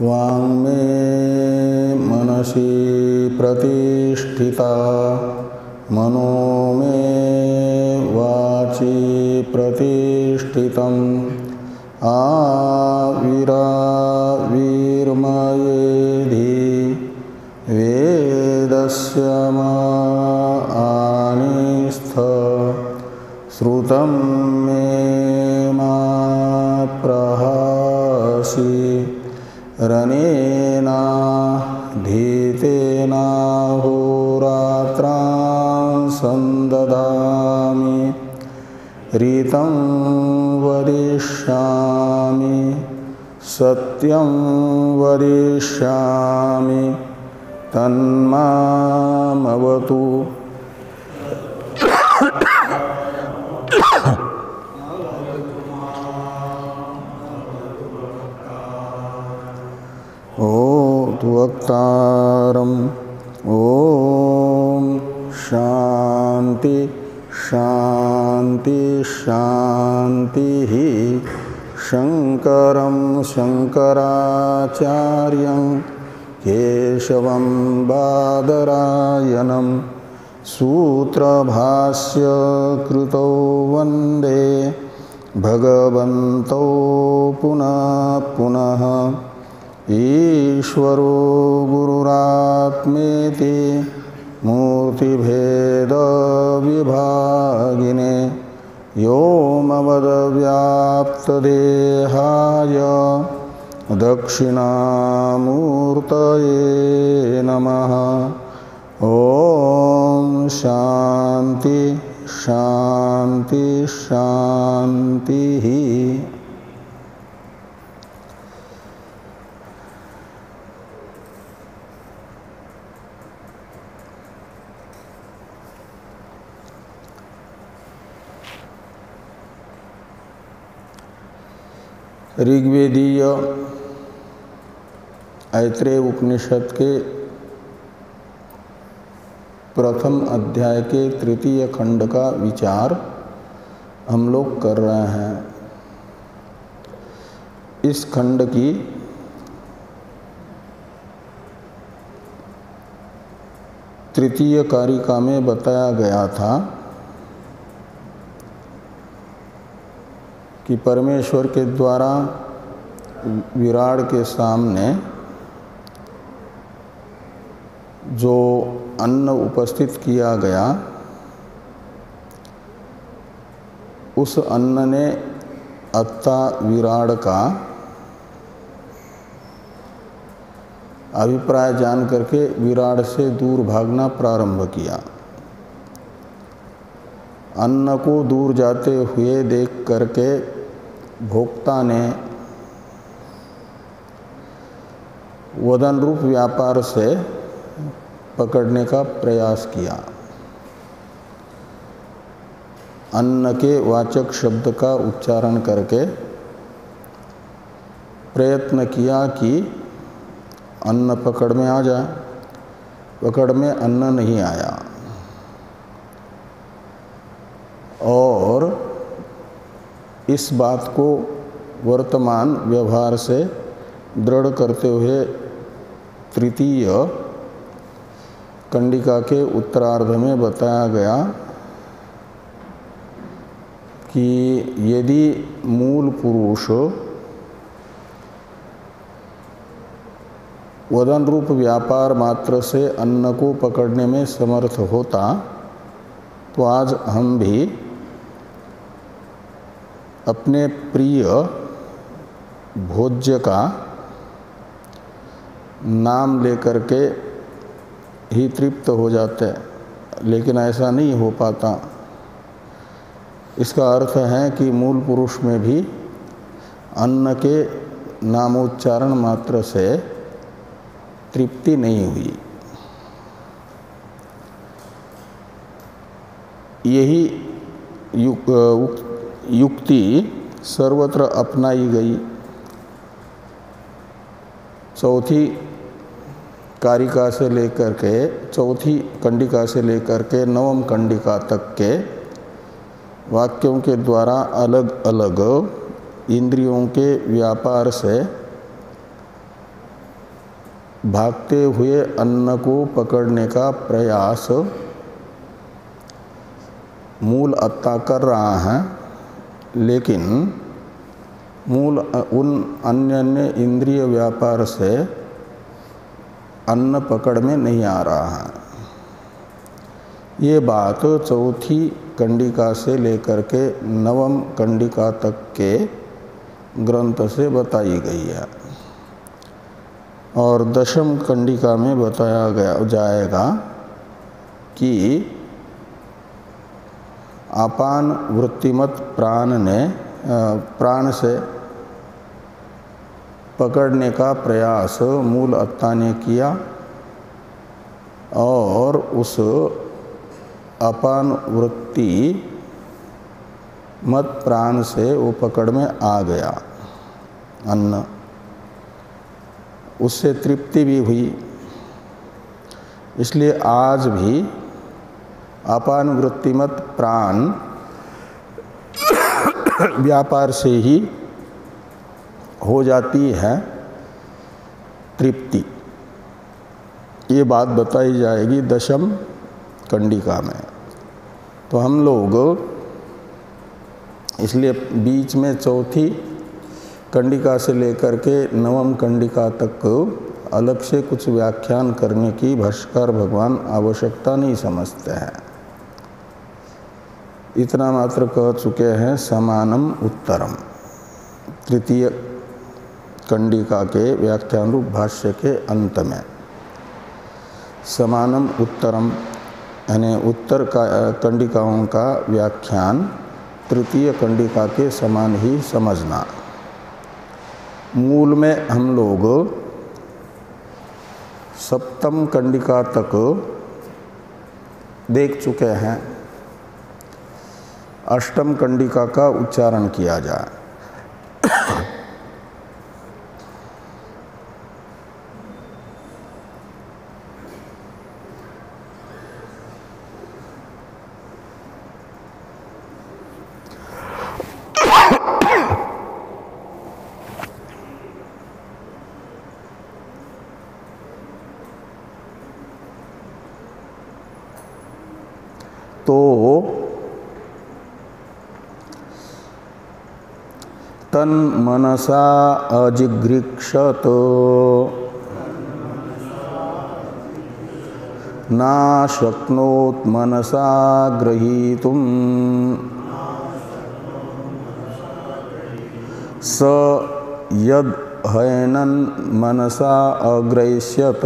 वाङ्मे मनसि प्रतिष्ठिता मनो मे वाचि प्रतिष्ठितम् आविराविर्मयेधि वेदस्य मानिस्थ श्रुतं मे मा प्रहसि रनेना धीतेनाहोरात्रां संदधामि ऋतं वदिष्यामि सत्यं वदिष्यामि तन्मामवतु। वक्तारम् ओम शांति शांति शांति ही शंकरं शंकराचार्यं केशवं बादरायणं सूत्रभाष्य कृतौ वंदे भगवन्तौ पुनः पुनः। ईश्वरो गुरुरात्मेति मूर्तिभेद विभागिने व्योमवद्व्याप्तदेहाय दक्षिणामूर्तये नमः। ओम शांति शांति शांति ही। ऋग्वेदीय ऐत्रेय उपनिषद के प्रथम अध्याय के तृतीय खंड का विचार हम लोग कर रहे हैं। इस खंड की तृतीय कारिका में बताया गया था कि परमेश्वर के द्वारा विराट के सामने जो अन्न उपस्थित किया गया, उस अन्न ने अत्ता विराट का अभिप्राय जान करके विराट से दूर भागना प्रारंभ किया। अन्न को दूर जाते हुए देख करके भोक्ता ने वदन रूप व्यापार से पकड़ने का प्रयास किया। अन्न के वाचक शब्द का उच्चारण करके प्रयत्न किया कि अन्न पकड़ में आ जाए। पकड़ में अन्न नहीं आया और इस बात को वर्तमान व्यवहार से दृढ़ करते हुए तृतीय कंडिका के उत्तरार्ध में बताया गया कि यदि मूल पुरुष वदन रूप व्यापार मात्र से अन्न को पकड़ने में समर्थ होता तो आज हम भी अपने प्रिय भोज्य का नाम लेकर के ही तृप्त हो जाते, लेकिन ऐसा नहीं हो पाता। इसका अर्थ है कि मूल पुरुष में भी अन्न के नामोच्चारण मात्र से तृप्ति नहीं हुई। यही युक्ति सर्वत्र अपनाई गई। चौथी कारिका से लेकर के चौथी कंडिका से लेकर के नवम कंडिका तक के वाक्यों के द्वारा अलग अलग इंद्रियों के व्यापार से भागते हुए अन्न को पकड़ने का प्रयास मूल अत्ता कर रहा है, लेकिन मूल उन अन्य इंद्रिय व्यापार से अन्न पकड़ में नहीं आ रहा है। ये बात चौथी कंडिका से लेकर के नवम कंडिका तक के ग्रंथ से बताई गई है और दशम कंडिका में बताया जाएगा कि अपान वृत्तिमत प्राण से पकड़ने का प्रयास मूल अत्ता ने किया और उस अपान वृत्ति मत प्राण से वो पकड़ में आ गया अन्न, उससे तृप्ति भी हुई। इसलिए आज भी अपान वृत्तिमत प्राण व्यापार से ही हो जाती है तृप्ति। ये बात बताई जाएगी दशम कंडिका में। तो हम लोग इसलिए बीच में चौथी कंडिका से लेकर के नवम कंडिका तक अलग से कुछ व्याख्यान करने की भाष्यकार भगवान आवश्यकता नहीं समझते हैं। इतना मात्र कह चुके हैं समानम उत्तरम, तृतीय कंडिका के व्याख्यान रूप भाष्य के अंत में समानम उत्तरम यानी उत्तर कंडिकाओं का व्याख्यान तृतीय कंडिका के समान ही समझना। मूल में हम लोग सप्तम कंडिका तक देख चुके हैं, अष्टम कंडिका का उच्चारण किया जाए। तो तन मनसा अजिगृक्षत ना शक्नोत मनसा ग्रहीतुम स यद हैनन मनसा अग्रहिष्यत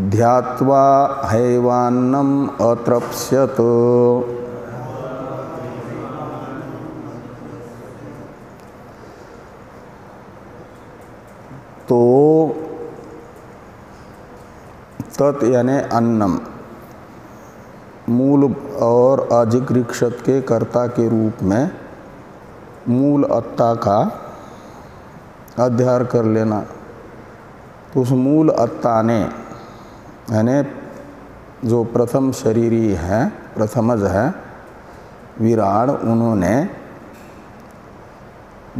ध्यात्वा हैवान्नम अतृप्स्यत। तो तत् यानी अन्नम मूल और अजिगृक्षत के कर्ता के रूप में मूल अत्ता का अध्यार कर लेना। तो उस मूल अत्ता ने यानी जो प्रथम शरीरी है, प्रथमज है विराड, उन्होंने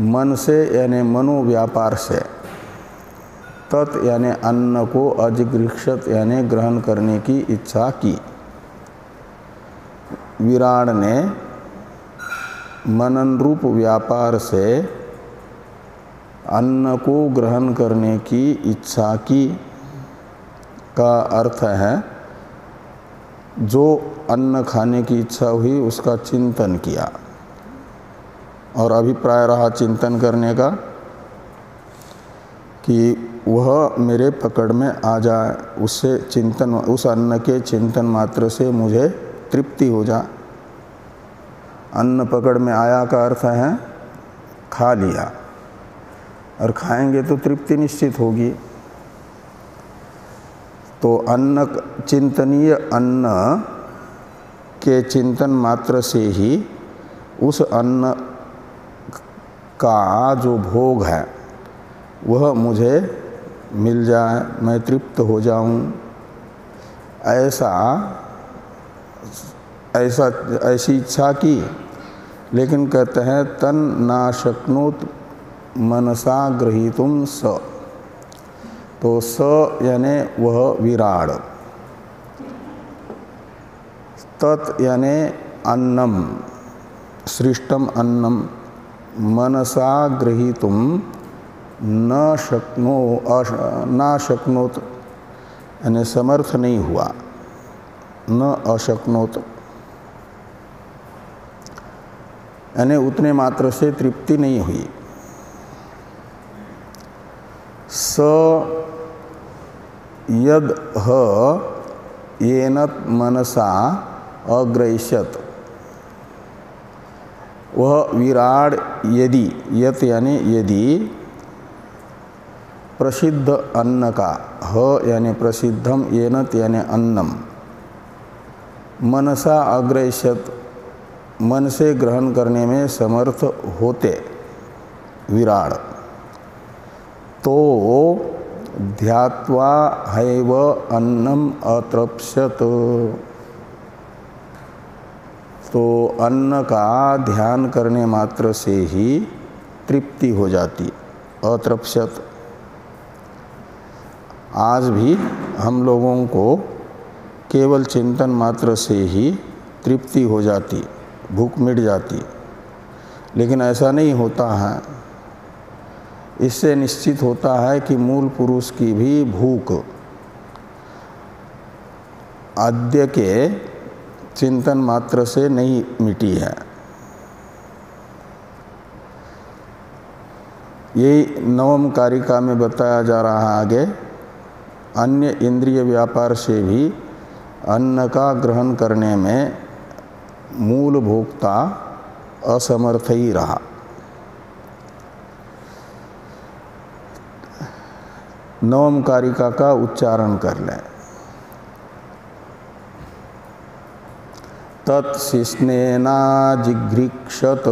मन से यानी मनोव्यापार से तत् यानी अन्न को अजिगृक्षत यानी ग्रहण करने की इच्छा की। विराड ने मनन रूप व्यापार से अन्न को ग्रहण करने की इच्छा की का अर्थ है जो अन्न खाने की इच्छा हुई उसका चिंतन किया और अभिप्राय रहा चिंतन करने का कि वह मेरे पकड़ में आ जाए, उससे चिंतन, उस अन्न के चिंतन मात्र से मुझे तृप्ति हो जाए। अन्न पकड़ में आया का अर्थ है खा लिया, और खाएंगे तो तृप्ति निश्चित होगी। तो अन्न चिंतनीय अन्न के चिंतन मात्र से ही उस अन्न का जो भोग है वह मुझे मिल जाए, मैं तृप्त हो जाऊं, ऐसी इच्छा की लेकिन कहते हैं तन ना शक्नोत मनसा गृहीतुम स, तो स यानि वह विराड, तत् यानि अन्नम सृष्टम अन्नम, मनसा गृहीतुम न शक्नोत यानी समर्थ नहीं हुआ, न अशक्नोत यानी उतने मात्र से तृप्ति नहीं हुई। स यद ह येनत मनसा अग्रैष्यत, वह विराड यदि, यत यानी यदि, प्रसिद्ध अन्न का, ह यानी प्रसिद्धम, येनत यानी अन्नम, मनसा अग्रैष्यत मन से ग्रहण करने में समर्थ होते विराड, तो ध्यात्वा हैव अन्नम अतृप्स्यत, तो अन्न का ध्यान करने मात्र से ही तृप्ति हो जाती, अतृप्स्यत। आज भी हम लोगों को केवल चिंतन मात्र से ही तृप्ति हो जाती, भूख मिट जाती, लेकिन ऐसा नहीं होता है। इससे निश्चित होता है कि मूल पुरुष की भी भूख आद्य के चिंतन मात्र से नहीं मिटी है। यही नवम कारिका में बताया जा रहा है आगे, अन्य इंद्रिय व्यापार से भी अन्न का ग्रहण करने में मूल भोक्ता असमर्थ ही रहा। नवम कारिका का उच्चारण कर लें। तत्शिष्णेना जिघृक्षत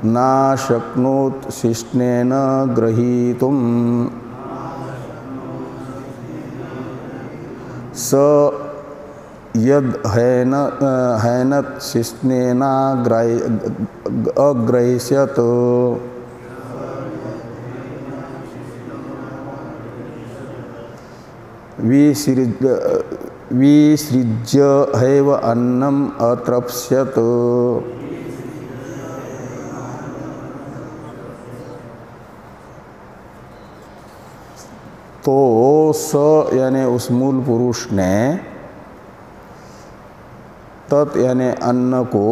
ना शक्नोत शिष्णेन ग्रहीतुम स यद हैनत शिष्णेना अग्रहिष्यत विसृज्य हैव अन्नम अतृप्स्यत, तो स यानी उस मूल पुरुष ने तत् यानी अन्न को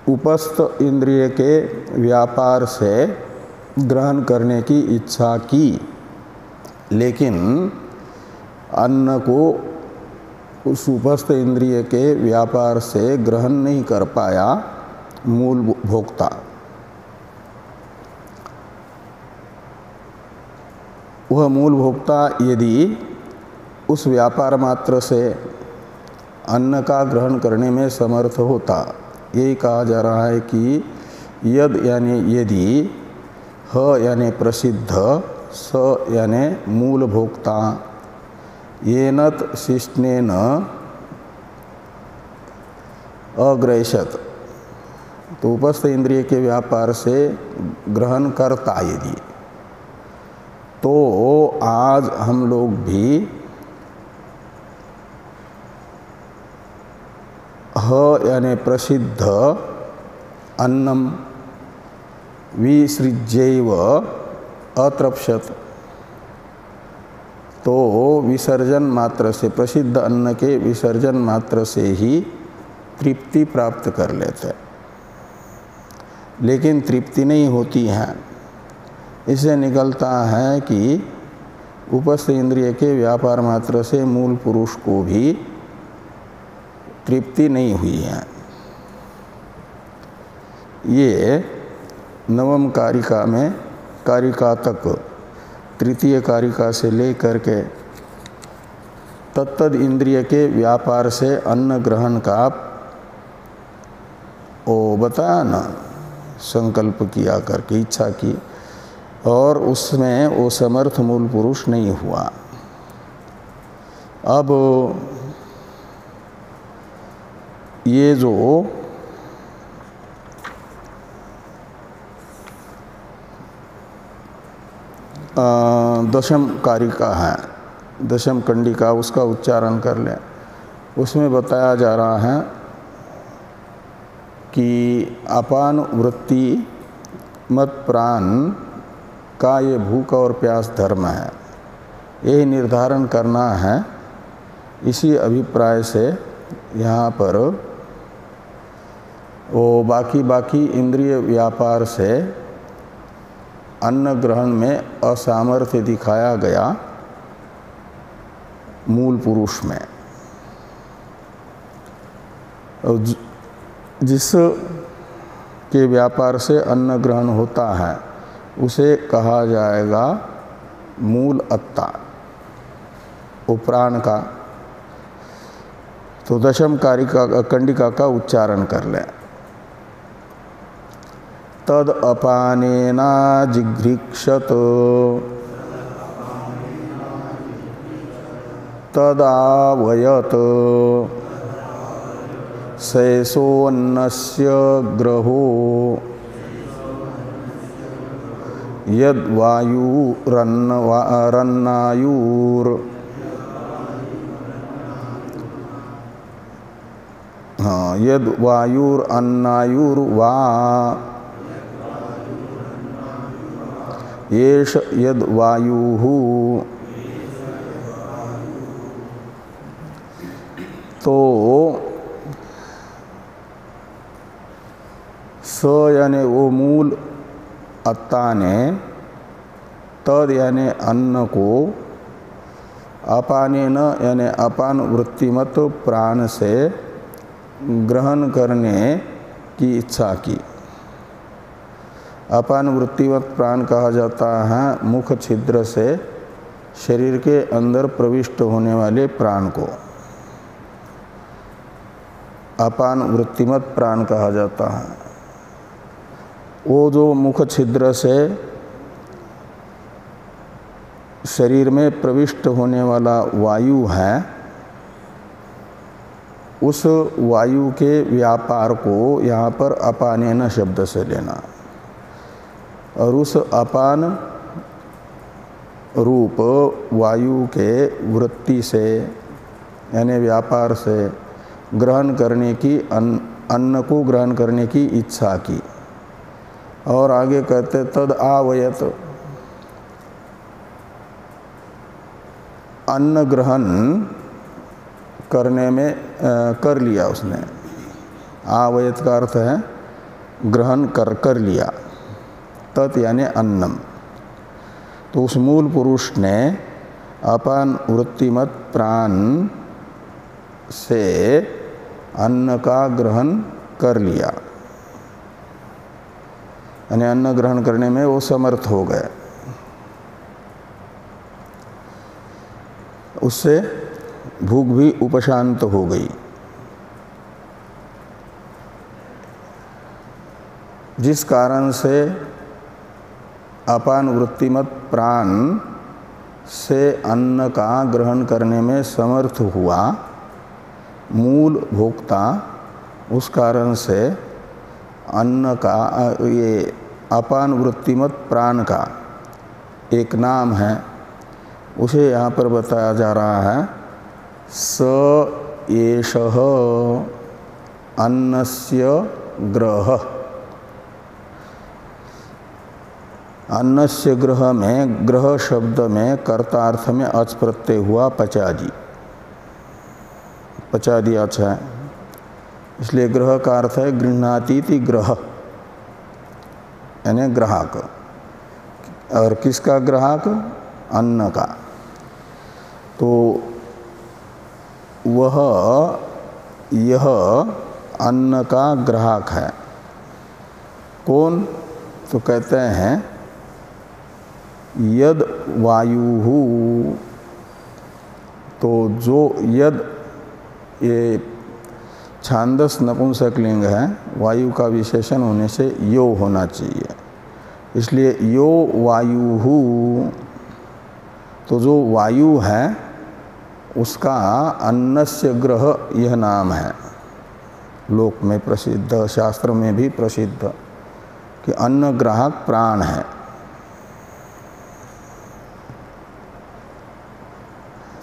उपस्थ इंद्रिय के व्यापार से ग्रहण करने की इच्छा की, लेकिन अन्न को उस उपस्थ इंद्रिय के व्यापार से ग्रहण नहीं कर पाया मूल भोक्ता। वह मूल भोक्ता यदि उस व्यापार मात्र से अन्न का ग्रहण करने में समर्थ होता, यही कहा जा रहा है कि यद यानी यदि, ह यानी प्रसिद्ध, स यानी मूल भोक्ता, येनत शिष्णेन अग्रहिष्यत, तो उपस्थ इंद्रिय के व्यापार से ग्रहण करता यदि, तो आज हम लोग भी ह यानी प्रसिद्ध अन्नम विसृज्यैव अतृप्स्यत, तो विसर्जन मात्र से, प्रसिद्ध अन्न के विसर्जन मात्र से ही तृप्ति प्राप्त कर लेते, लेकिन तृप्ति नहीं होती है। इससे निकलता है कि उपस्थ इंद्रिय के व्यापार मात्र से मूल पुरुष को भी तृप्ति नहीं हुई है। ये नवम कारिका में, कारिका तक, तृतीय कारिका से लेकर के तत्तद इंद्रिय के व्यापार से अन्न ग्रहण का वो बताया ना, संकल्प किया करके इच्छा की, और उसमें वो समर्थ मूल पुरुष नहीं हुआ। अब ये जो दशम कारिका है, दशम कंडिका, उसका उच्चारण कर लें। उसमें बताया जा रहा है कि अपान वृत्ति मत प्राण का ये भूख और प्यास धर्म है, यही निर्धारण करना है। इसी अभिप्राय से यहाँ पर वो बाकी इंद्रिय व्यापार से अन्न ग्रहण में असामर्थ्य दिखाया गया मूल पुरुष में। जिस के व्यापार से अन्न ग्रहण होता है उसे कहा जाएगा मूल अत्ता, वो प्राण का। तो दशम कारिका कंडिका का उच्चारण कर लें। तद अपानेना जिघ्रिक्षत तदावयत सैसोन्नस्य ग्रहो यद्वायुरन्नायुर् यद्वायुरन्नायुर्वा येष यद्वायुः। तो स यानी वो मूल अत्ता ने तद यानी अन्न को अपाने न यानी अपान वृत्तिमत प्राण से ग्रहण करने की इच्छा की। अपान वृत्तिवत प्राण कहा जाता है मुख छिद्र से शरीर के अंदर प्रविष्ट होने वाले प्राण को अपान वृत्तिमत प्राण कहा जाता है। वो जो मुख छिद्र से शरीर में प्रविष्ट होने वाला वायु है, उस वायु के व्यापार को यहाँ पर अपानेन शब्द से लेना और उस अपान रूप वायु के वृत्ति से यानी व्यापार से ग्रहण करने की अन्न को ग्रहण करने की इच्छा की। और आगे कहते तद आवयत, अन्न ग्रहण करने में कर लिया उसने। आवयत का अर्थ है ग्रहण कर लिया। तत् यानी अन्नम। तो उस मूल पुरुष ने अपान वृत्तिमत प्राण से अन्न का ग्रहण कर लिया, यानी अन्न ग्रहण करने में वो समर्थ हो गए। उससे भूख भी उपशांत हो गई। जिस कारण से अपान वृत्तिमत प्राण से अन्न का ग्रहण करने में समर्थ हुआ मूल भोक्ता, उस कारण से अन्न का ये अपान वृत्तिमत प्राण का एक नाम है, उसे यहाँ पर बताया जा रहा है स एषः अन्नस्य ग्रह। अन्नस्य ग्रह में, ग्रह शब्द में कर्तार्थ में अच प्रत्यय हुआ पचादी, पचादी अच है, इसलिए ग्रह का अर्थ है गृह्णातीति ग्रह यानी ग्राहक। और किसका ग्राहक? अन्न का। तो वह यह अन्न का ग्राहक है। कौन? तो कहते हैं यद वायु। तो जो यद, ये छांदस नपुंसक लिंग है, वायु का विशेषण होने से यो होना चाहिए। इसलिए यो वायुहु, तो जो वायु है उसका अन्नस्य ग्रह यह नाम है, लोक में प्रसिद्ध, शास्त्र में भी प्रसिद्ध कि अन्न ग्राहक प्राण है।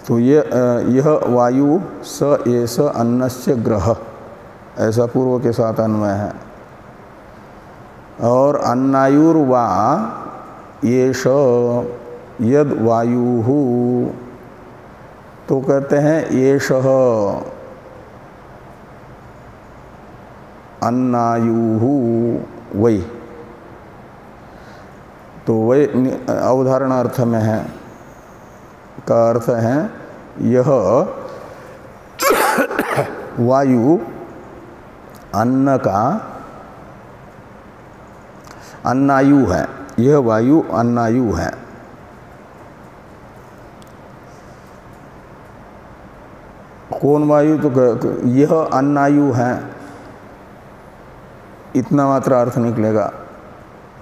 तो यह वायु स एष अन्नस्य ग्रह, ऐसा पूर्व के साथ अन्वय है। और अन्नायुर्वा येष यद वायुः, तो कहते हैं येषः अन्नायुः वै, तो वै अवधारण अर्थ में है, का अर्थ है यह वायु अन्न का अन्नायु है, यह वायु अन्नायु है। कौन वायु? तो यह अन्नायु है, इतना मात्र अर्थ निकलेगा।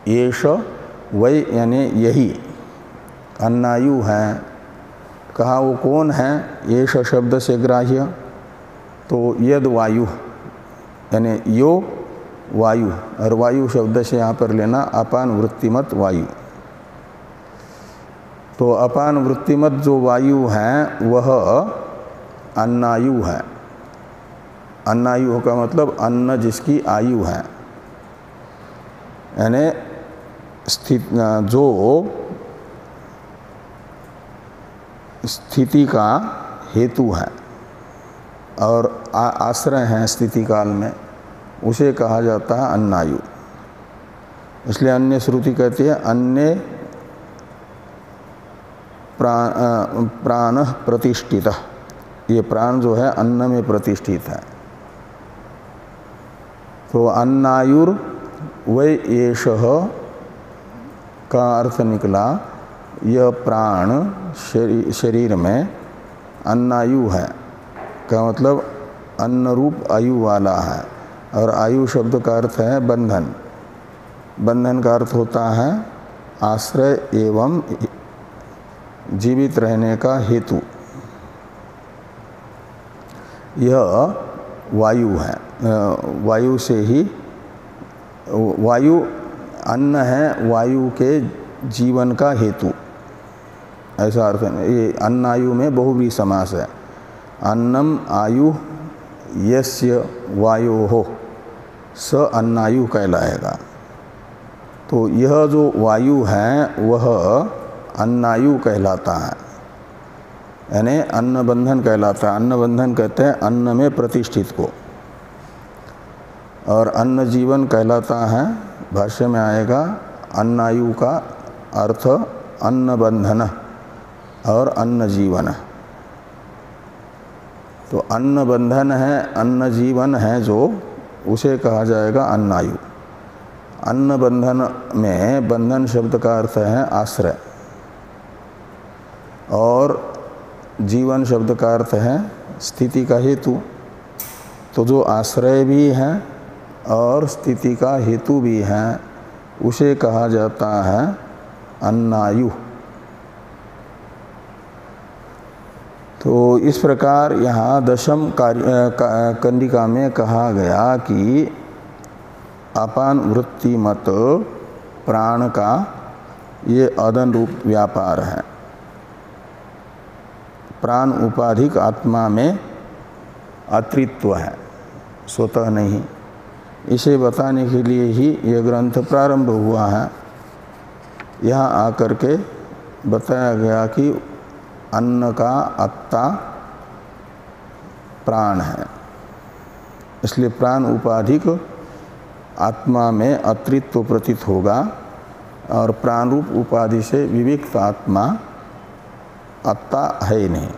येष वै यानी यही अन्नायु है। कहा वो कौन है? येष शब्द से ग्राह्य, तो यद वायु यानी यो वायु, और वायु शब्द से यहाँ पर लेना अपान वृत्तिमत वायु। तो अपान वृत्तिमत जो वायु है वह अन्नायु है। अन्नायु का मतलब अन्न जिसकी आयु है, यानी जो स्थिति का हेतु है और आश्रय है स्थिति काल में, उसे कहा जाता है अन्नायु। इसलिए अन्य श्रुति कहती है अन्य प्राण प्रतिष्ठित, ये प्राण जो है अन्न में प्रतिष्ठित है। तो अन्नायुर वै एषः का अर्थ निकला यह प्राण शरीर में अन्नायु है, का मतलब अन्न रूप आयु वाला है। और आयु शब्द का अर्थ है बंधन, बंधन का अर्थ होता है आश्रय एवं जीवित रहने का हेतु। यह वायु है, वायु से ही, वायु अन्न है वायु के जीवन का हेतु, ऐसा अर्थ है। ये अन्नायु में बहुव्रीहि समास है। अन्नम आयु यस्य वायोः स अन्नायु कहलाएगा। तो यह जो वायु है वह अन्नायु कहलाता है, यानी अन्न बंधन कहलाता है। अन्न बंधन कहते हैं अन्न में प्रतिष्ठित को, और अन्न जीवन कहलाता है, भाष्य में आएगा अन्नायु का अर्थ अन्न बंधन और अन्न जीवन। तो अन्न बंधन है, अन्न जीवन है जो, उसे कहा जाएगा अन्नायु। अन्न बंधन में बंधन शब्द का अर्थ है आश्रय, और जीवन शब्द का अर्थ है स्थिति का हेतु। तो जो आश्रय भी है और स्थिति का हेतु भी है, उसे कहा जाता है अन्नायु। तो इस प्रकार यहाँ दशम कंडिका में कहा गया कि अपान वृत्ति मत प्राण का ये अदन रूप व्यापार है। प्राण उपाधिक आत्मा में अतृत्व है, स्वतः नहीं। इसे बताने के लिए ही यह ग्रंथ प्रारंभ हुआ है। यहाँ आकर के बताया गया कि अन्न का अत्ता प्राण है, इसलिए प्राण उपाधिक आत्मा में अतृत्व प्रतीत होगा, और प्राण रूप उपाधि से विविक्त आत्मा अत्ता है ही नहीं,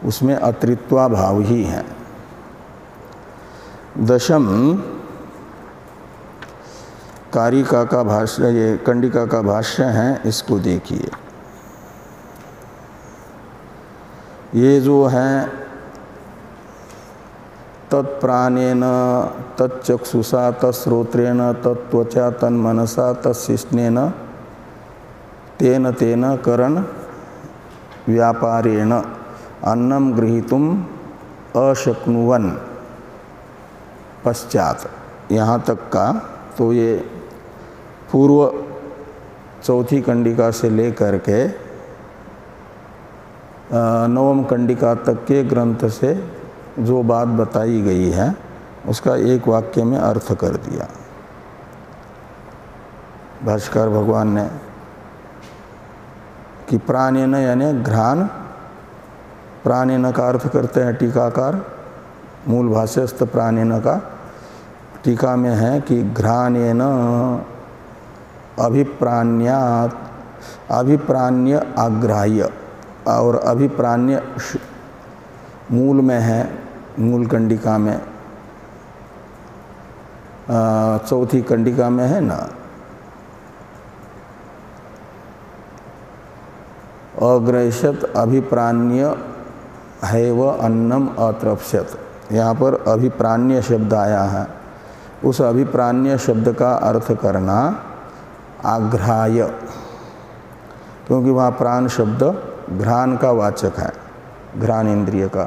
उसमें अतृत्वा भाव ही है। दशम कारिका का भाष्य, ये कंडिका का भाष्य है, इसको देखिए। ये जो है तत्प्राणेन तच्चक्षुषा तत्श्रोत्रेण तत्त्वचा तन्मनसा तत्शिष्णेन तेन तेन करण व्यापारेण अन्नम गृहीतुम अशक्नुवन। पश्चात यहाँ तक का तो ये पूर्व चौथी कंडिका से लेकर के नवम कंडिका तक के ग्रंथ से जो बात बताई गई है उसका एक वाक्य में अर्थ कर दिया भाष्यकार भगवान ने कि प्राणेन यानी घ्राण, प्राणेन का अर्थ करते हैं टीकाकार, मूल भाष्यस्थ प्राणेन का, टीका में है कि घ्राणेन अभिप्राण्यात, अभिप्राण्य आग्राह्य, और अभिप्राण्य मूल में है, मूल कंडिका में, चौथी कंडिका में है ना, अग्रहिष्यत अभिप्राण्य है व अन्नम अतृप्स्यत। यहाँ पर अभिप्राण्य शब्द आया है, उस अभिप्राण्य शब्द का अर्थ करना आग्राह्य, क्योंकि वहाँ प्राण शब्द घ्राण का वाचक है, घ्राण इंद्रिय का,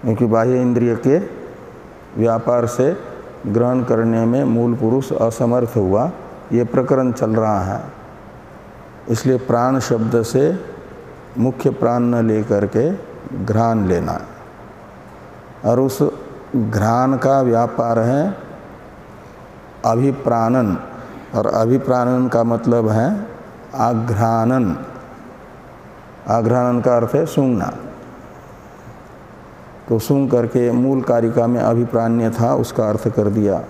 क्योंकि बाह्य इंद्रिय के व्यापार से ग्रहण करने में मूल पुरुष असमर्थ हुआ, ये प्रकरण चल रहा है। इसलिए प्राण शब्द से मुख्य प्राण न लेकर के घ्राण लेना, और उस घ्राण का व्यापार है अभिप्राणन, और अभिप्राणन का मतलब है आघ्राणन। आघ्राणन का अर्थ है सूंघना, तो सूंघ करके मूल कारिका में अभिप्राण्य था, उसका अर्थ कर दिया।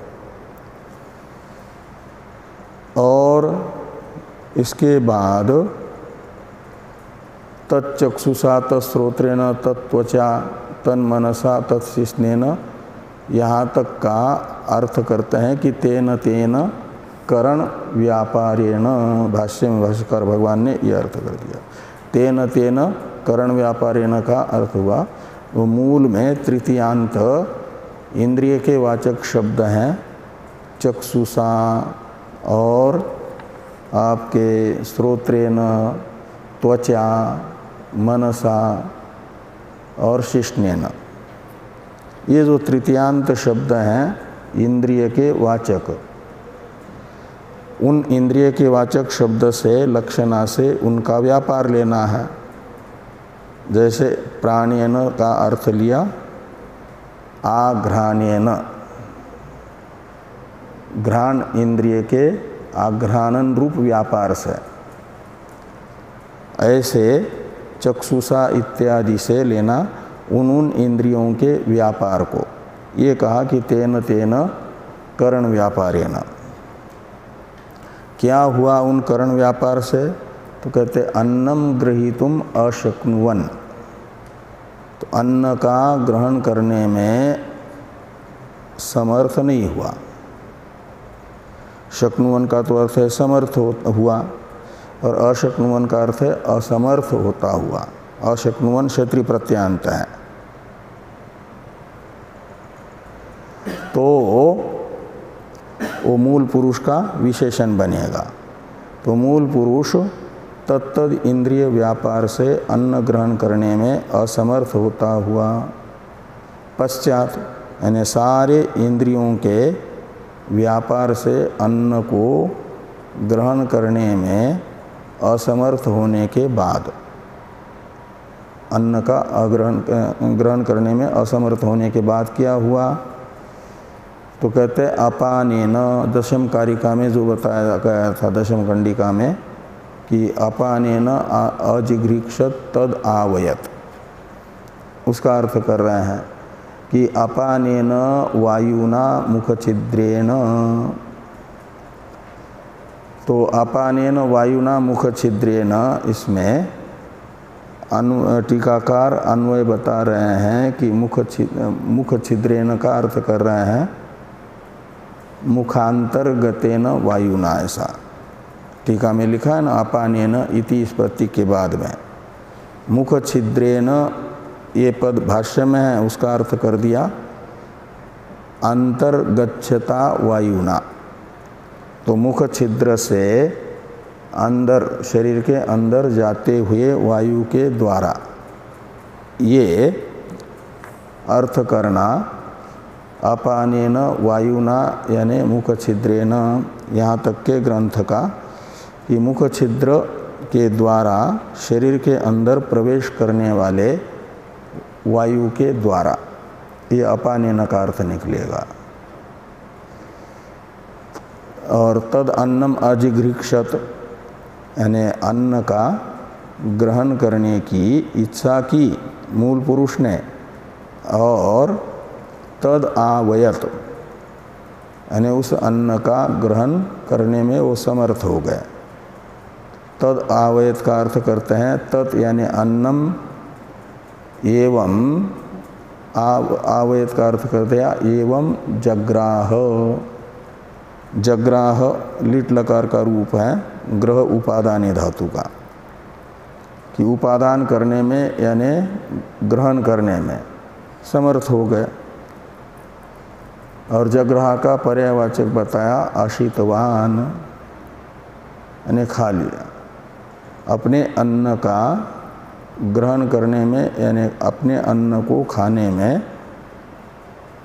और इसके बाद तच्चक्षुषा तत्श्रोत्रेण तत्त्वचा तन्मनसा तत्शिष्णेन, यहाँ तक का अर्थ करते हैं कि तेन तेन करण व्यापारेण। भाष्य में भाष्यकार भगवान ने यह अर्थ कर दिया, तेन तेन करण व्यापारेण का अर्थ हुआ वो मूल में तृतीयांत इंद्रिय के वाचक शब्द हैं चक्षुषा और आपके श्रोत्रेण, त्वचा, मनसा और शिष्णेन। ये जो तृतीयांत शब्द हैं इंद्रिय के वाचक, उन इंद्रिय के वाचक शब्द से लक्षणा से उनका व्यापार लेना है। जैसे प्राणेन का अर्थ लिया आघ्राणेन, घ्राण इंद्रिय के आघ्राणन रूप व्यापार से, ऐसे चक्षुषा इत्यादि से लेना उन इंद्रियों के व्यापार को। ये कहा कि तेन तेन करण व्यापारेण। क्या हुआ उन करण व्यापार से? तो कहते अन्नम ग्रहीतुम अशक्नुवन, तो अन्न का ग्रहण करने में समर्थ नहीं हुआ। शक्नुवन का तो अर्थ है समर्थ हुआ, और अशक्नुवन का अर्थ है असमर्थ होता हुआ। अशक्नुवन क्षत्रिय प्रत्यांत है। तो वो मूल पुरुष का विशेषण बनेगा। तो मूल पुरुष तत्तद इंद्रिय व्यापार से अन्न ग्रहण करने में असमर्थ होता हुआ, पश्चात यानी सारे इंद्रियों के व्यापार से अन्न को ग्रहण करने में असमर्थ होने के बाद, अन्न का ग्रहण करने में असमर्थ होने के बाद क्या हुआ? तो कहते अपानेन, दशम कारिका में जो बताया गया था दशम कंडिका में कि अपानेन अजिघृक्षत तद आवयत, उसका अर्थ कर रहे हैं कि अपानेन वायुना मुख छिद्रेण। तो अपानेन वायुना मुख छिद्रेण, इसमें टीकाकार अन्वय बता रहे हैं कि मुख छिद्रेण का अर्थ कर रहे हैं मुखांतर्गतेन वायुना। ऐसा टीका में लिखा है ना, अपानेन इति इस प्रतीक के बाद में मुख छिद्रेण, ये पद भाष्य में है, उसका अर्थ कर दिया अंतर्गच्छता वायुना, तो मुख छिद्र से अंदर, शरीर के अंदर जाते हुए वायु के द्वारा, ये अर्थ करना अपानेन वायुना यानी मुख छिद्रेन, यहाँ तक के ग्रंथ का कि मुख छिद्र के द्वारा शरीर के अंदर प्रवेश करने वाले वायु के द्वारा, ये अपानेन का अर्थ निकलेगा। और तद अन्नम अजिघृक्षत यानी अन्न का ग्रहण करने की इच्छा की मूल पुरुष ने, और तद आवयत यानी उस अन्न का ग्रहण करने में वो समर्थ हो गए। तद आवयत का अर्थ करते हैं तत् यानी अन्नम, एवं आवयत का अर्थ करते हैं एवं जग्राह। जग्राह लिट लकार का रूप है ग्रह उपादानी धातु का, कि उपादान करने में यानी ग्रहण करने में समर्थ हो गए। और जग्राह का पर्यायवाचक बताया आशितवान यानी खा लिया, अपने अन्न का ग्रहण करने में यानी अपने अन्न को खाने में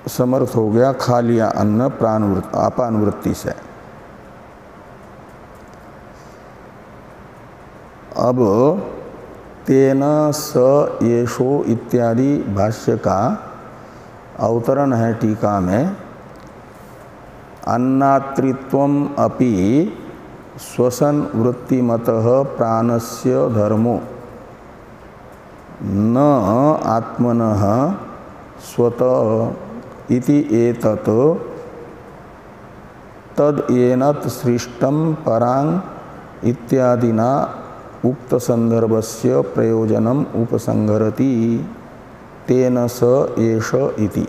समर्थ हो गया, खा लिया अन्न अपान वृत्ति से। अब तेन स येषो इत्यादि भाष्य का अवतरण है टीका में। अन्नात्रित्वम अपि श्वसन वृत्तिमतः प्राणस्य धर्मो न आत्मनः स्वतः इति एतत् तद येनत् सृष्टं परांग इत्यादिना उक्त संदर्भस्य प्रयोजनम उपसंहरति तेन स एष इति।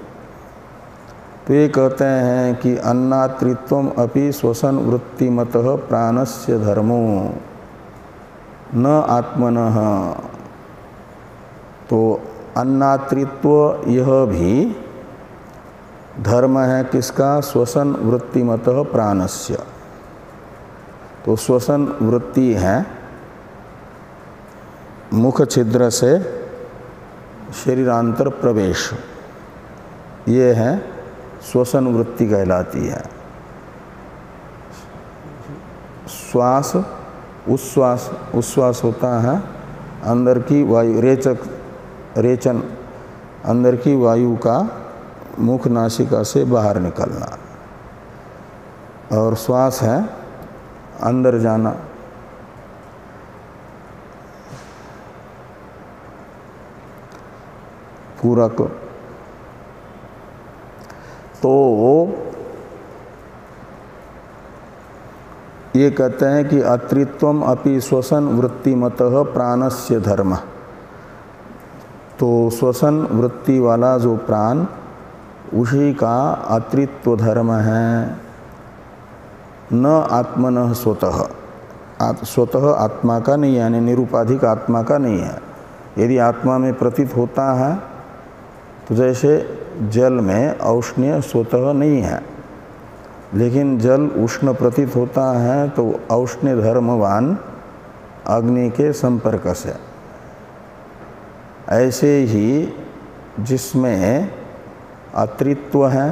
तो ये कहते हैं कि अन्नात्रित्वम अपि श्वसन वृत्तिमतः प्राणस्य धर्मो न आत्मनः, तो अन्नात्रित्व यह भी धर्म है किसका? श्वसन वृत्तिमतः प्राणस्य। तो श्वसन वृत्ति है मुख छिद्र से शरीरांतर प्रवेश, ये है श्वसन वृत्ति कहलाती है। श्वास उच्छ्वास, उच्छ्वास होता है अंदर की वायु, रेचन अंदर की वायु का मुख नासिका से बाहर निकलना, और श्वास है अंदर जाना। पूरक। तो ये कहते हैं कि अत्रित्वम अपि श्वसन वृत्तिमतः प्राणस्य धर्म। तो श्वसन वृत्ति वाला जो प्राण, उसी का अत्रित्व धर्म है। न आत्मनः स्वतः, स्वतः आत्मा का नहीं है, यानी निरुपाधिक आत्मा का नहीं है। यदि आत्मा में प्रतीत होता है तो जैसे जल में औष्ण्य स्वतः नहीं है, लेकिन जल उष्ण प्रतीत होता है तो औष्ण्य धर्मवान अग्नि के संपर्क से। ऐसे ही जिसमें अत्रित्व है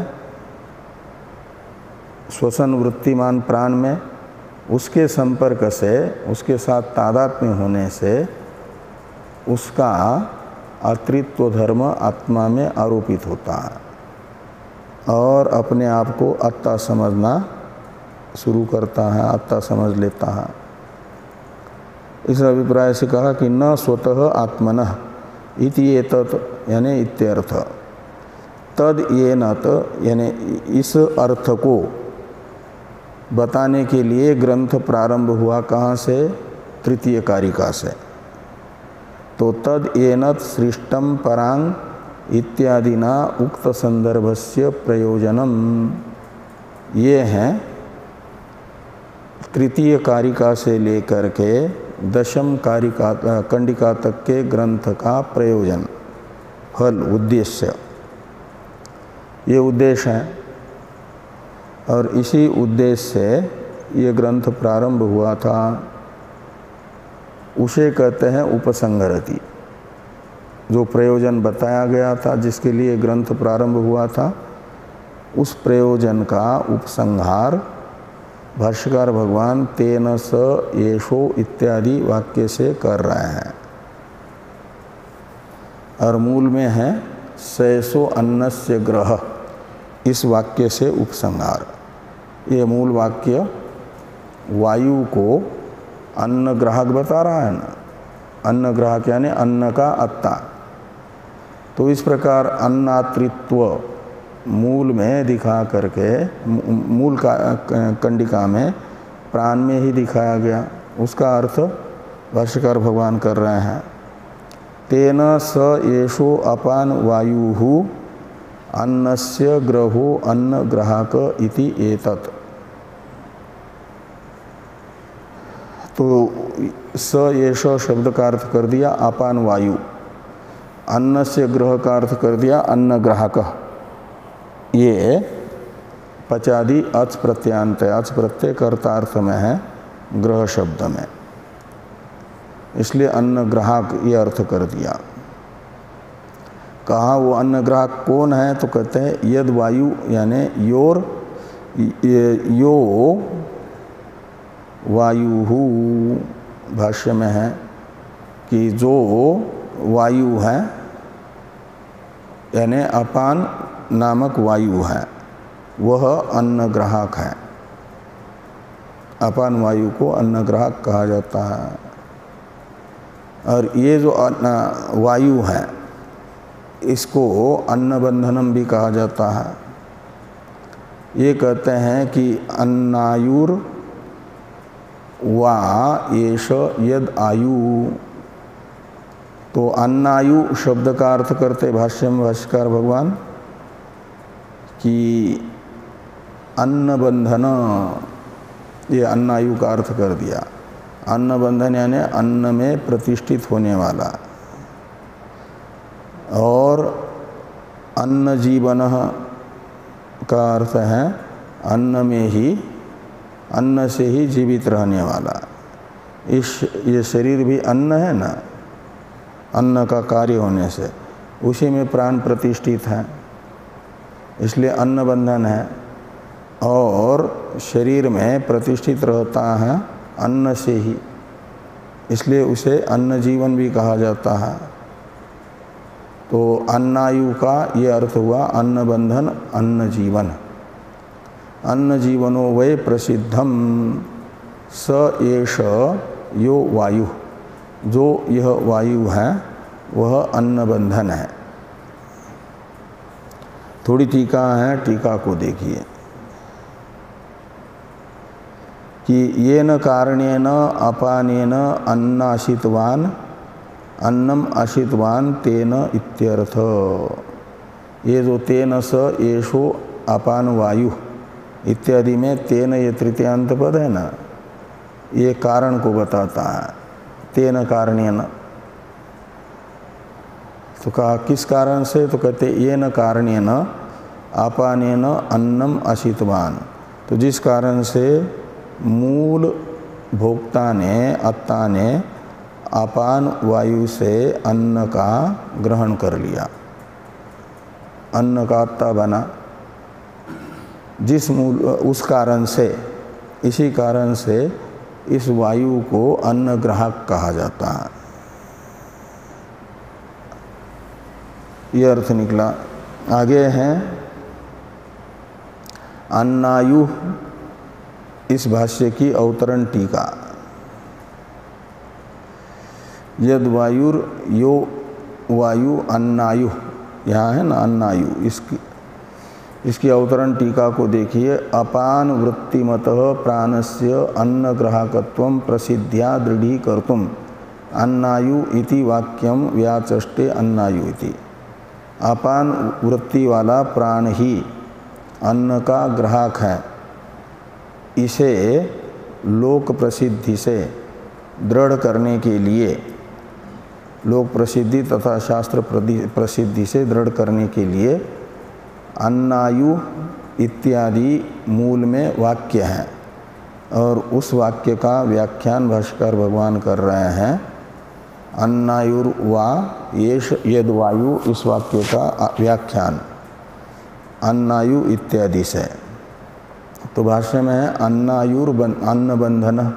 श्वसन वृत्तिमान प्राण में, उसके संपर्क से, उसके साथ तादात्म्य होने से उसका अत्रित्व धर्म आत्मा में आरोपित होता है और अपने आप को आत्ता समझना शुरू करता है, आत्ता समझ लेता है। इस अभिप्राय से कहा कि न स्वतः आत्मनः इति एतत् यानी इत्यर्थ। तद येनत् यानी इस अर्थ को बताने के लिए ग्रंथ प्रारंभ हुआ कहाँ से? तृतीय कारिका से। तो तद येनत् सृष्टम परांग इत्यादिना उक्त संदर्भस्य प्रयोजनम, ये हैं तृतीय कारिका से लेकर के दशम कारिका कंडिका तक के ग्रंथ का प्रयोजन, फल, उद्देश्य। ये उद्देश्य है और इसी उद्देश्य से ये ग्रंथ प्रारंभ हुआ था। उसे कहते हैं उपसंहरति। जो प्रयोजन बताया गया था, जिसके लिए ग्रंथ प्रारंभ हुआ था, उस प्रयोजन का उपसंहार भाष्यकार भगवान तेन स येषो इत्यादि वाक्य से कर रहे हैं। और मूल में है सैसो अन्नस्य ग्रह, इस वाक्य से उपसंहार। ये मूल वाक्य वायु को अन्न ग्राहक बता रहा है ना, अन्न ग्राहक यानी अन्न का अत्ता। तो इस प्रकार अन्नात्रित्व मूल में दिखा करके, मूल का कंडिका में प्राण में ही दिखाया गया, उसका अर्थ भाष्यकार भगवान कर रहे हैं। तेन स येषो अपान वायु अन्नस्य ग्रहो अन्न ग्राहक इति एतत्। तो स येष शब्द का अर्थ कर दिया अपान वायु, अन्नस्य ग्रह का अर्थ कर दिया अन्न ग्राहक। ये पचादि अच प्रत्यांत है, अच प्रत्यय कर्तार्थ में है ग्रह शब्द में, इसलिए अन्न ग्राहक ये अर्थ कर दिया। कहा वो अन्न ग्राहक कौन है, तो कहते हैं यद वायु यानी योर यो वायु। भाष्य में है कि जो वायु है यानी अपान नामक वायु है, वह अन्न ग्राहक है। अपान वायु को अन्न ग्राहक कहा जाता है। और ये जो वायु है, इसको अन्न बंधनम भी कहा जाता है। ये कहते हैं कि अन्नायुर वा येष यद आयु। तो अन्नायु शब्द का अर्थ करते भाष्य में भाष्यकार भगवान कि अन्न बंधन, ये अन्नायु का अर्थ कर दिया। अन्न बंधन यानी अन्न में प्रतिष्ठित होने वाला, और अन्न जीवन का अर्थ है अन्न में ही, अन्न से ही जीवित रहने वाला। ये शरीर भी अन्न है ना, अन्न का कार्य होने से उसी में प्राण प्रतिष्ठित है, इसलिए अन्न बंधन है। और शरीर में प्रतिष्ठित रहता है अन्न से ही, इसलिए उसे अन्न जीवन भी कहा जाता है। तो अन्नायु का ये अर्थ हुआ अन्न बंधन अन्न जीवन। अन्न जीवनो वै प्रसिद्धम स एष यो वायु। जो यह वायु है वह अन्न बंधन है। थोड़ी टीका है, टीका को देखिए कि येन कारणेन अपानेन अन्नाशितवान अन्नम आशितवान तेन इत्यर्थ। ये जो तेन स येषो अपान वायु इत्यादि में तेन ये तृतीयांत पद है ना, ये कारण को बताता है। तेन कारणेन, तो कहा किस कारण से, तो कहते येन कारणेन अपानेन अन्नम आशितवान। तो जिस कारण से मूल भोक्ता ने, अत्ता ने अपान वायु से अन्न का ग्रहण कर लिया, अन्न का अत्ता बना, जिस मूल उस कारण से, इसी कारण से इस वायु को अन्न ग्राहक कहा जाता है। यह अर्थ निकला। आगे है अन्नायु, इस भाष्य की अवतरण टीका। यद वायुर यो वायु अन्नायु, यहाँ है ना अन्नायु, इसकी अवतरण टीका को देखिए। अपान वृत्तिमतः प्राणस्य अन्न ग्राहकत्वं प्रसिद्ध्या दृढ़ीकर्तुम् अन्नायु इति वाक्यम व्याचष्टे अन्नायु इति। अपान वृत्ति वाला प्राण ही अन्न का ग्राहक है, इसे लोक प्रसिद्धि से दृढ़ करने के लिए, लोक प्रसिद्धि तथा शास्त्र प्रसिद्धि से दृढ़ करने के लिए अन्नायु इत्यादि मूल में वाक्य हैं और उस वाक्य का व्याख्यान भाष्यकार भगवान कर रहे हैं। अन्नायुर्वा येष यद वायु, इस वाक्य का व्याख्यान अन्नायु इत्यादि से। तो भाष्य में है अन्न बंधन।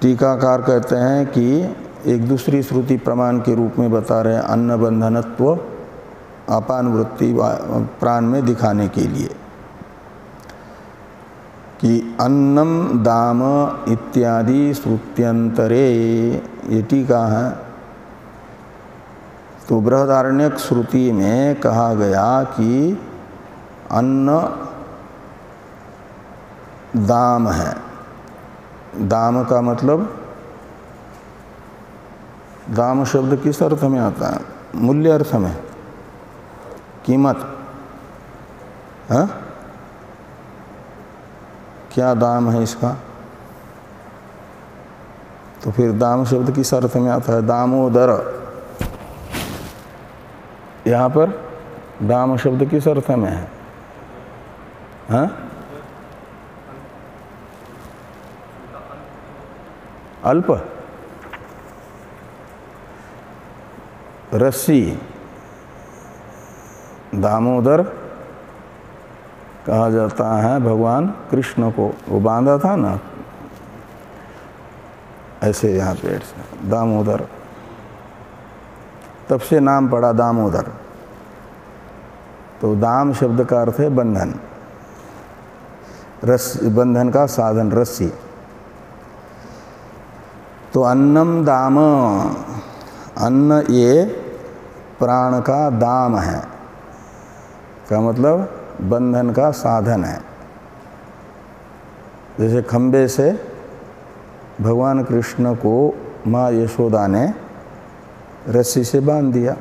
टीकाकार कहते हैं कि एक दूसरी श्रुति प्रमाण के रूप में बता रहे हैं अन्न बंधनत्व अपान वृत्ति प्राण में दिखाने के लिए कि अन्नम दाम इत्यादि श्रुत्यंतरे, ये टीका है। तो बृहदारण्यक श्रुति में कहा गया कि अन्न दाम है। दाम का मतलब, दाम शब्द किस अर्थ में आता है? मूल्य अर्थ में, कीमत। हाँ, क्या दाम है इसका? तो फिर दाम शब्द किस अर्थ में आता है? दामोदर। यहाँ पर दाम शब्द किस अर्थ में है? हाँ, अल्प, रस्सी। दामोदर कहा जाता है भगवान कृष्ण को, वो बांधा था ना ऐसे यहाँ पेड़ से, दामोदर, तब से नाम पड़ा दामोदर। तो दाम शब्द का अर्थ है बंधन, बंधन का साधन रस्सी। तो अन्नम दाम, अन्न ये प्राण का दाम है, का मतलब बंधन का साधन है। जैसे खंबे से भगवान कृष्ण को माँ यशोदा ने रस्सी से बांध दिया,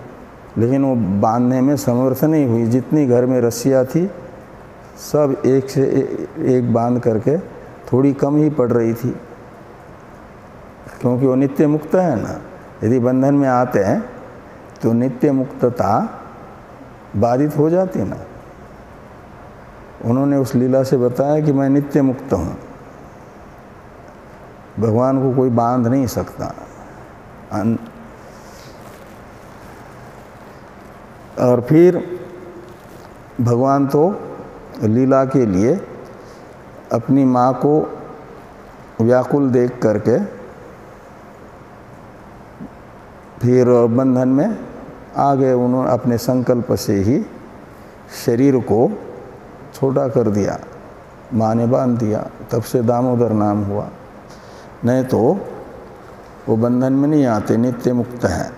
लेकिन वो बांधने में समर्थ नहीं हुई। जितनी घर में रस्सियाँ थी सब एक से एक बांध करके थोड़ी कम ही पड़ रही थी, क्योंकि वो नित्य मुक्त है ना। यदि बंधन में आते हैं तो नित्य मुक्तता बाधित हो जाती ना। उन्होंने उस लीला से बताया कि मैं नित्य मुक्त हूँ, भगवान को कोई बांध नहीं सकता। और फिर भगवान तो लीला के लिए अपनी माँ को व्याकुल देख करके फिर बंधन में आ गए। उन्होंने अपने संकल्प से ही शरीर को छोटा कर दिया, माँ ने बांध दिया, तब से दामोदर नाम हुआ। नहीं तो वो बंधन में नहीं आते, नित्य मुक्त हैं।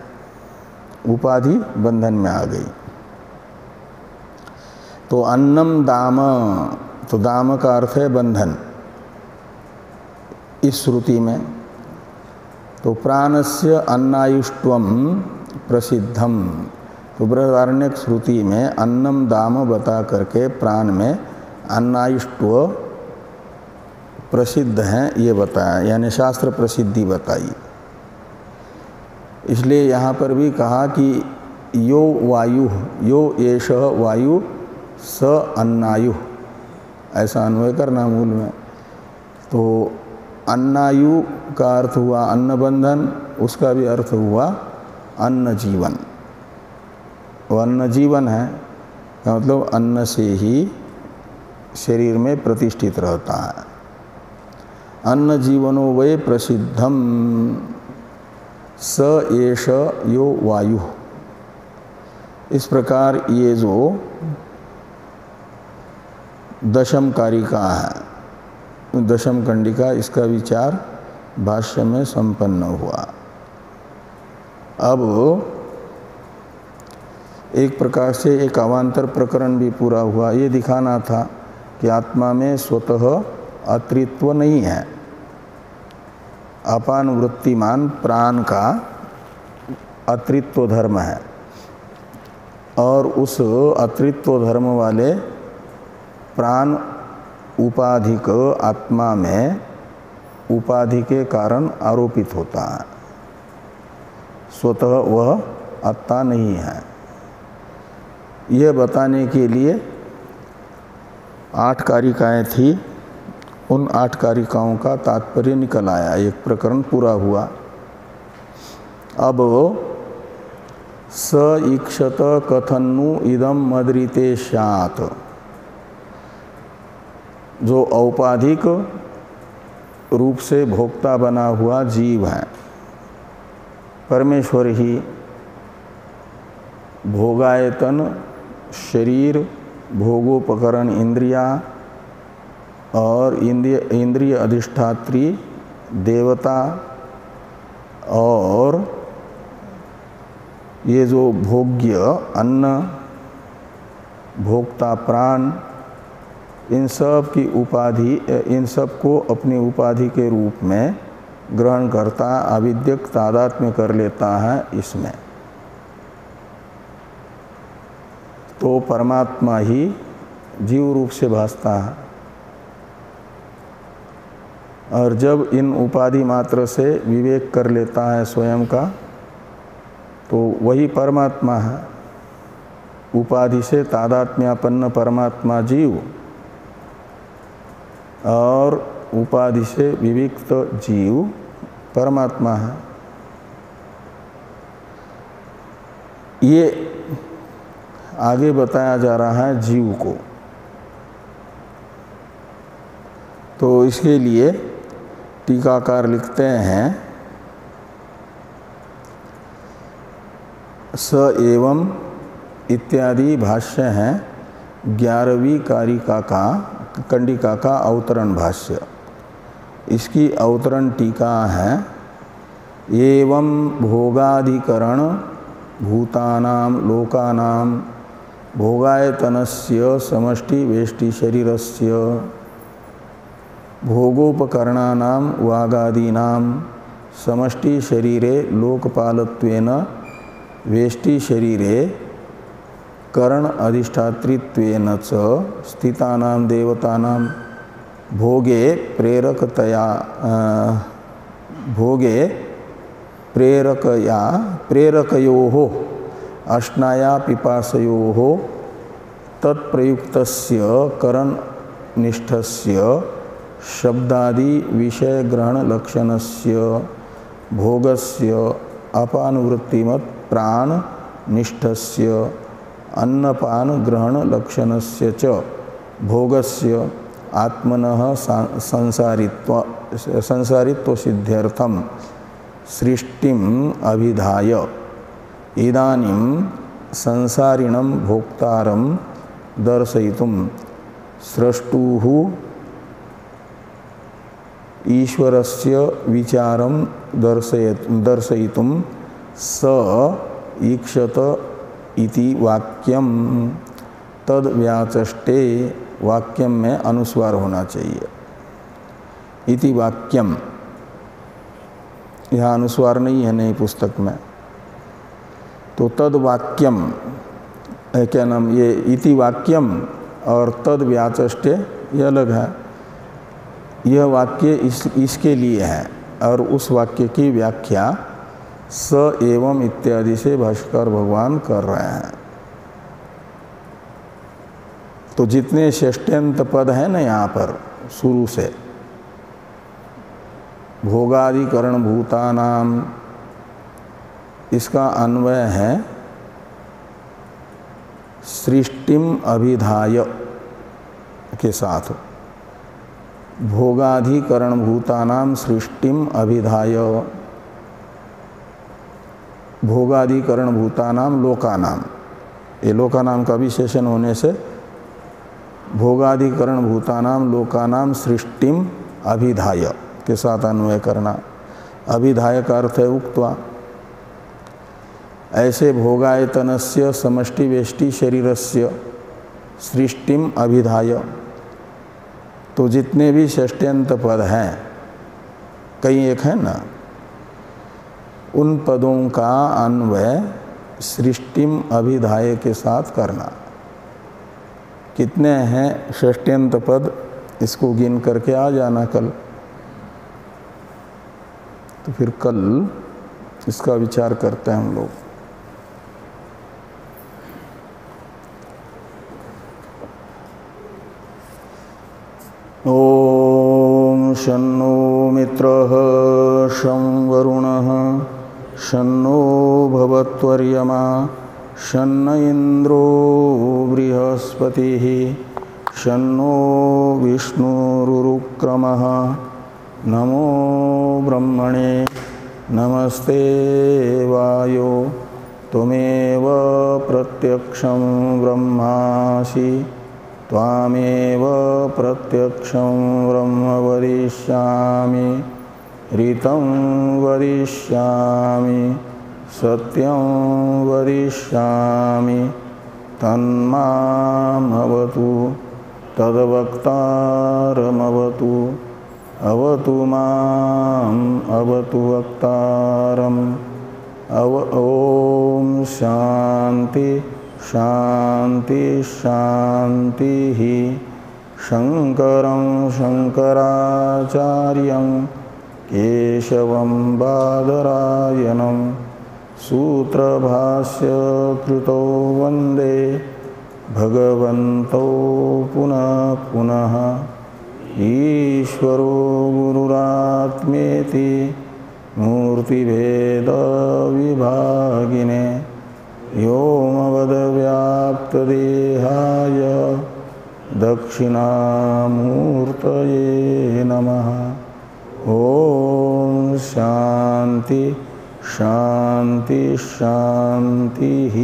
उपाधि बंधन में आ गई। तो अन्नम दाम, तो दाम का अर्थ है बंधन इस श्रुति में। तो प्राणस्य अन्नायुष्टवम प्रसिद्धम, तो बृहदारण्यक श्रुति में अन्नम दाम बता करके प्राण में अन्नायुष्टव प्रसिद्ध हैं ये बताया, यानी शास्त्र प्रसिद्धि बताई। इसलिए यहाँ पर भी कहा कि यो वायु, यो एष वायु स अन्नायु, ऐसा अन्वय करना मूल में। तो अन्नायु का अर्थ हुआ अन्न बंधन, उसका भी अर्थ हुआ अन्न जीवन। वो अन्न जीवन है, का मतलब अन्न से ही शरीर में प्रतिष्ठित रहता है। अन्न जीवनो वै प्रसिद्धम स एष यो वायु। इस प्रकार ये जो दशम कारिका है, दशम कंडिका, इसका विचार भाष्य में संपन्न हुआ। अब एक प्रकार से एक अवान्तर प्रकरण भी पूरा हुआ। ये दिखाना था कि आत्मा में स्वतः अतृत्व नहीं है। अपान वृत्तिमान प्राण का अतृत्व धर्म है, और उस अतृत्व धर्म वाले प्राण उपाधिक आत्मा में उपाधि के कारण आरोपित होता है, स्वतः वह आत्मा नहीं है। यह बताने के लिए 8 कारिकाएँ थी, उन 8 कारिकाओं का तात्पर्य निकल आया, एक प्रकरण पूरा हुआ। अब स ईक्षत कथन्नु इदम मद्रिते स्यात्, जो औपाधिक रूप से भोक्ता बना हुआ जीव है, परमेश्वर ही भोगायतन शरीर, भोगोपकरण इंद्रिया और इंद्रिय अधिष्ठात्री देवता और ये जो भोग्य अन्न, भोक्ता प्राण, इन सब की उपाधि, इन सब को अपनी उपाधि के रूप में ग्रहण करता, अविद्यक तादात्म्य कर लेता है इसमें। तो परमात्मा ही जीव रूप से भासता है, और जब इन उपाधि मात्र से विवेक कर लेता है स्वयं का, तो वही परमात्मा है। उपाधि से तादात्म्यापन्न परमात्मा जीव और उपाधि से विविक्त जीव परमात्मा है। ये आगे बताया जा रहा है जीव को। तो इसके लिए टीकाकार लिखते हैं, स एवं इत्यादि भाष्य हैं 11वीं कारिका का, कंडिका का अवतरण भाष्य। इसकी अवतरण टीका है, एवं भोगाधिकरण भूतानां लोकानां भोगायतनस्य समष्टि वेष्टि शरीरस्य भोगोपकरणानां वागादीनां समष्टि शरीरे लोकपालत्वेन वेष्टि शरीरे करण अधिष्ठातृत्वेन च स्थितानां देवतानां भोगे प्रेरकयोः अश्नाया पिपासयोः तत्प्रयुक्तस्य करणनिष्ठस्य शब्दादि विषय ग्रहण लक्षणस्य भोगस्य अपानुवृत्तिमत् प्राण निष्ठस्य अन्नपान ग्रहण लक्षणस्य च भोगस्य आत्मनः संसारित्व सिद्ध्यर्थम सृष्टिम अभिधाय इदानीं संसारिणं भोक्तारं दर्शयितुं स्रष्टुः ईश्वरस्य विचारं दर्शयितुं स ईक्षत इति वाक्यम तद व्याचष्टे, वाक्यम में अनुस्वार होना चाहिए। इति वाक्यम, यहाँ अनुस्वार नहीं है नई पुस्तक में, तो तद वाक्यम क्या नाम, ये इति वाक्यम और तद व्याचष्टे ये अलग है। यह वाक्य इसके लिए है और उस वाक्य की व्याख्या स एवं इत्यादि से भाष्यकार भगवान कर रहे हैं। तो जितने षष्ट्यंत पद हैं ना यहाँ पर शुरू से, भोगादिकरण भूतानाम, इसका अन्वय है सृष्टिम अभिधाय के साथ। भोगाधिकरण भूतानाम सृष्टिम अभिधाय, भोगाधिकरण भूतानाम लोकानाम, ये लोकानाम का विशेषण होने से भोगाधिकरण भूतानाम लोकानाम सृष्टिम अभिधाय के साथ अन्वय करना। अभिधाय का अर्थ है उक्त्वा। ऐसे भोगायतनस्य समष्टि वेष्टि शरीरस्य सृष्टिम अभिधाय, तो जितने भी षष्ट्यंत पद हैं, कई एक है ना, उन पदों का अन्वय सृष्टिम अभिधाय के साथ करना। कितने हैं षष्ट्यंत पद, इसको गिन करके आ जाना कल, तो फिर कल इसका विचार करते हैं हम लोग। शन्नो मित्रः शं वरुणः शन्नो भवत्वर्यमा शन्न इन्द्रो बृहस्पतिः शन्नो विष्णुरुक्रमः नमो ब्रह्मणे नमस्ते वायो त्वमेव प्रत्यक्षं ब्रह्मासि त्वामेव प्रत्यक्षं ब्रह्म वदिष्यामि ऋतं वदिष्यामि सत्यं वदिष्यामि तन्मामवतु तद्वक्तारमवतु अवतु माम् अवतु वक्तारम् ॐ शान्ति शान्ति शान्तिः शङ्करं शङ्कराचार्यं केशवं बादरायणं सूत्रभाष्यकृतो वन्दे भगवन्तौ पुनः पुनः ईश्वरो गुरुरात्मेति मूर्तिभेदविभागिने व्योमवद्व्याप्तदेहाय दक्षिणामूर्तये नमः। ॐ शान्ति शान्ति शान्तिः।